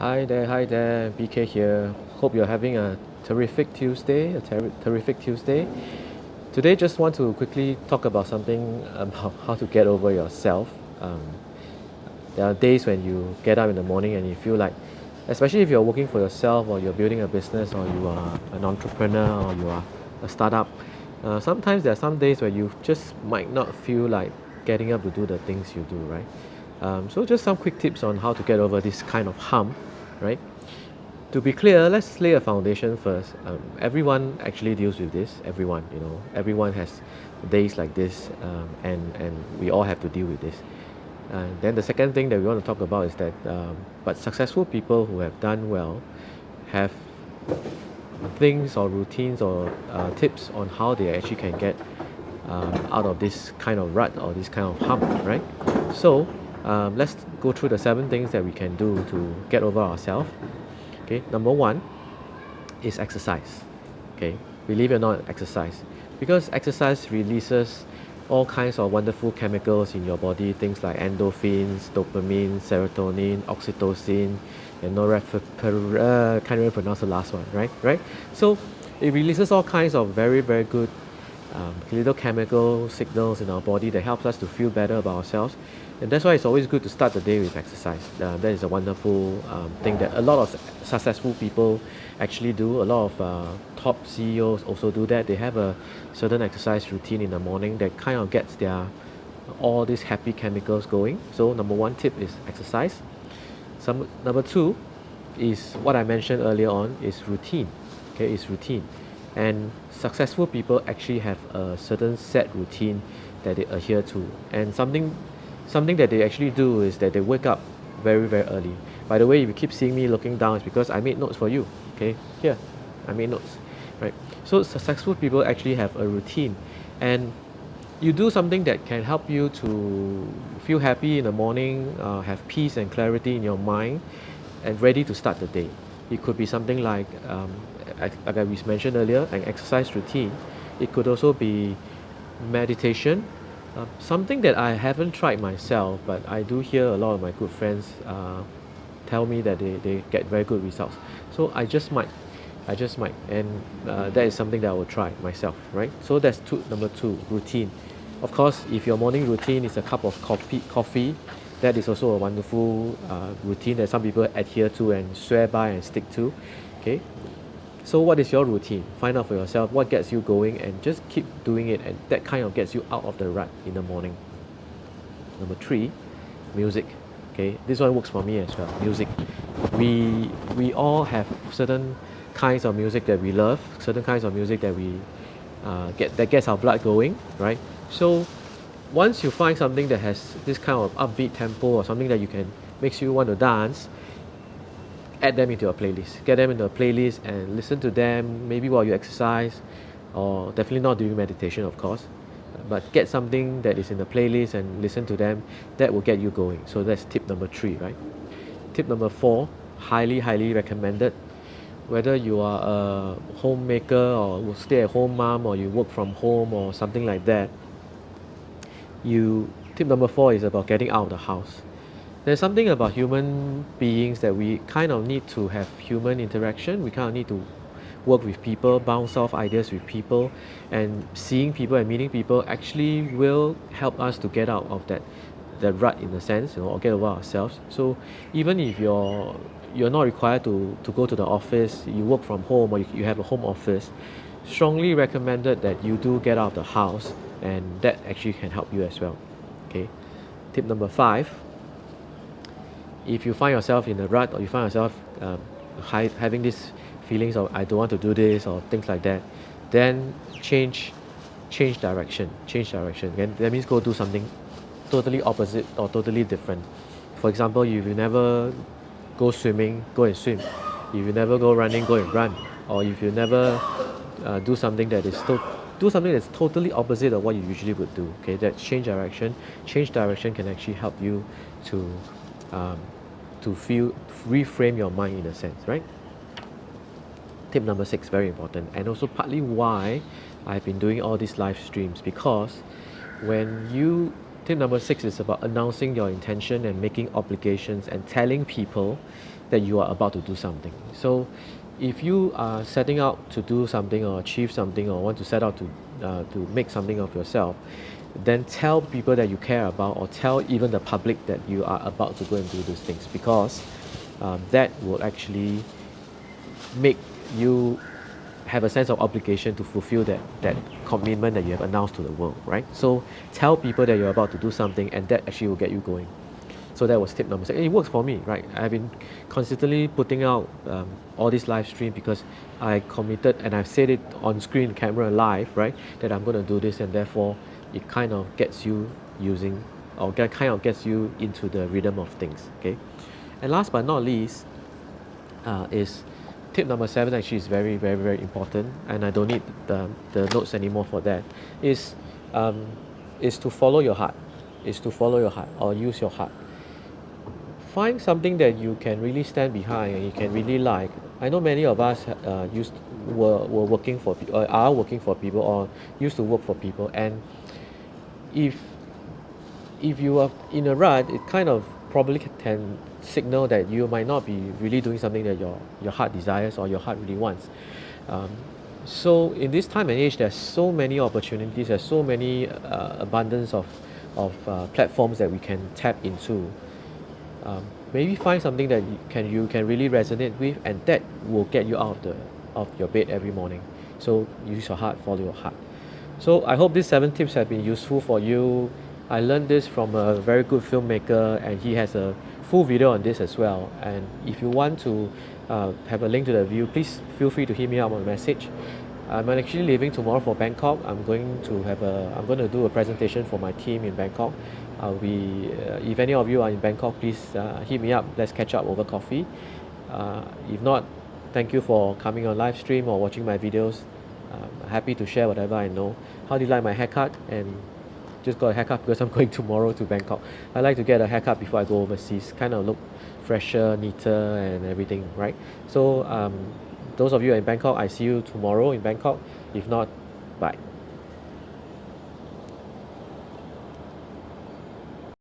Hi there, BK here. Hope you're having a terrific Tuesday, terrific Tuesday. Today, just want to quickly talk about something about how to get over yourself. Um, there are days when you get up in the morning and you feel like, especially if you're working for yourself or you're building a business or you are an entrepreneur or you are a startup, sometimes there are some days where you just might not feel like getting up to do the things you do, right? So just some quick tips on how to get over this kind of hump, right? To be clear, let's lay a foundation first. Everyone actually deals with this. Everyone, everyone has days like this, and we all have to deal with this. Then the second thing that we want to talk about is that, but successful people who have done well have things or routines or tips on how they actually can get out of this kind of rut or this kind of hump, right? So let's go through the 7 things that we can do to get over ourselves. Okay, number one is exercise. Okay, believe it or not, exercise, because exercise releases all kinds of wonderful chemicals in your body, things like endorphins, dopamine, serotonin, oxytocin, and can't even pronounce the last one, right? So it releases all kinds of very, very good little chemical signals in our body that helps us to feel better about ourselves. And that's why it's always good to start the day with exercise. That is a wonderful thing that a lot of successful people actually do. A lot of top CEOs also do that. They have a certain exercise routine in the morning that kind of gets their all these happy chemicals going. So number one tip is exercise. Number two is what I mentioned earlier on, is routine. Okay, is routine. And successful people actually have a certain set routine that they adhere to. And something that they actually do is that they wake up very, very early. By the way, if you keep seeing me looking down, it's because I made notes for you. Okay, here, I made notes, right? So successful people actually have a routine, and you do something that can help you to feel happy in the morning, have peace and clarity in your mind, and ready to start the day. It could be something like, like I mentioned earlier, an exercise routine. It could also be meditation. Something that I haven't tried myself, but I do hear a lot of my good friends tell me that they get very good results. So I just might, and that is something that I will try myself, right? So that's number two, routine. Of course, if your morning routine is a cup of coffee, that is also a wonderful routine that some people adhere to and swear by and stick to. Okay, so what is your routine? Find out for yourself what gets you going and just keep doing it, and that kind of gets you out of the rut in the morning. Number three, music. Okay, this one works for me as well. Music. We all have certain kinds of music that we love, certain kinds of music that we get that gets our blood going, right? So once you find something that has this kind of upbeat tempo or something that you can makes you want to dance, add them into your playlist. Get them into a playlist and listen to them maybe while you exercise, or definitely not during meditation, of course. But get something that is in the playlist and listen to them. That will get you going. So that's tip number three, right? Tip number four, highly, highly recommended. Whether you are a homemaker or stay-at-home mom or you work from home or something like that, tip number four is about getting out of the house. There's something about human beings that we kind of need to have human interaction. We kind of need to work with people, bounce off ideas with people, and seeing people and meeting people actually will help us to get out of that rut in a sense, or get over ourselves. So even if you're not required to go to the office, you work from home or you have a home office, strongly recommended that you do get out of the house, and that actually can help you as well. Okay. Tip number five, if you find yourself in a rut or you find yourself having these feelings of I don't want to do this or things like that, then change direction. And that means go do something totally opposite or totally different. For example, if you never go swimming, go and swim. If you never go running, go and run. Or if you never do something do something that's totally opposite of what you usually would do. Okay, that change direction. Change direction can actually help you to um, reframe your mind in a sense, right? Tip number six, very important, and also partly why I've been doing all these live streams, because when you tip number 6 is about announcing your intention and making obligations and telling people that you are about to do something. So if you are setting out to do something or achieve something or want to set out to make something of yourself, then tell people that you care about, or tell even the public that you are about to go and do these things, because that will actually make you have a sense of obligation to fulfill that commitment that you have announced to the world, right? So tell people that you're about to do something, and that actually will get you going. So that was tip number 6. It works for me, right? I've been consistently putting out all this live stream because I committed, and I've said it on screen, camera, live, right? That I'm going to do this, and therefore it kind of gets you using, or kind of gets you into the rhythm of things, okay? And last but not least, is tip number 7. Actually is very, very, very important, and I don't need the notes anymore for that. Is to follow your heart. Is to follow your heart, or use your heart. Find something that you can really stand behind and you can really like. I know many of us were working for are working for people, or used to work for people, and if you are in a rut, it kind of probably can signal that you might not be really doing something that your heart desires or your heart really wants. So in this time and age, there's so many opportunities, there's so many abundance of platforms that we can tap into. Maybe find something that you can really resonate with, and that will get you out of your bed every morning. So use your heart, follow your heart. So I hope these 7 tips have been useful for you. I learned this from a very good filmmaker, and he has a full video on this as well. And if you want to have a link to the video, please feel free to hit me up on a message. I'm actually leaving tomorrow for Bangkok. I'm going to do a presentation for my team in Bangkok. If any of you are in Bangkok, please hit me up. Let's catch up over coffee. If not, thank you for coming on live stream or watching my videos. I'm happy to share whatever I know. How do you like my haircut? And just got a haircut because I'm going tomorrow to Bangkok. I like to get a haircut before I go overseas. Kind of look fresher, neater, and everything, right? So those of you in Bangkok, I see you tomorrow in Bangkok. If not, bye.